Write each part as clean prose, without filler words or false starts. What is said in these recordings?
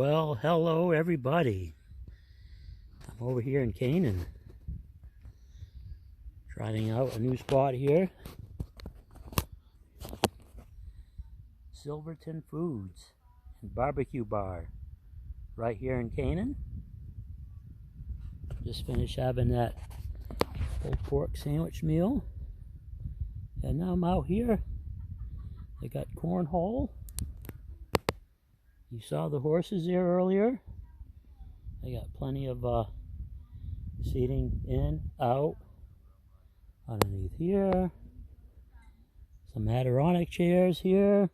Well, hello everybody. I'm over here in Canaan, trying out a new spot here. Silverton Foods and Barbecue Bar, right here in Canaan. Just finished having that pulled pork sandwich meal, and now I'm out here. They got cornhole. You saw the horses there earlier. They got plenty of seating in, out, underneath here. Some Adirondack chairs here.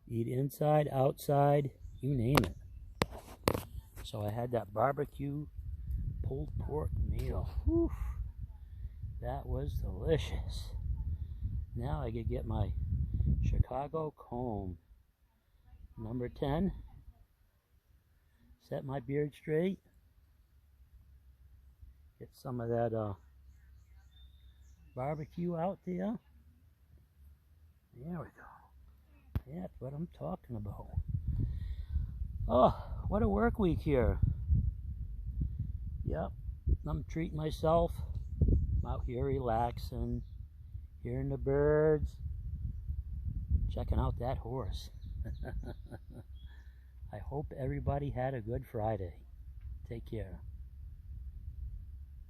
Eat inside, outside, you name it. So I had that barbecue pulled pork meal. Whew, that was delicious. Now I could get my Chicago comb. Number 10. Set my beard straight. Get some of that barbecue out there. There we go. That's what I'm talking about. Oh, what a work week here. Yep, I'm treating myself. I'm out here relaxing, hearing the birds, checking out that horse. I hope everybody had a good Friday. Take care.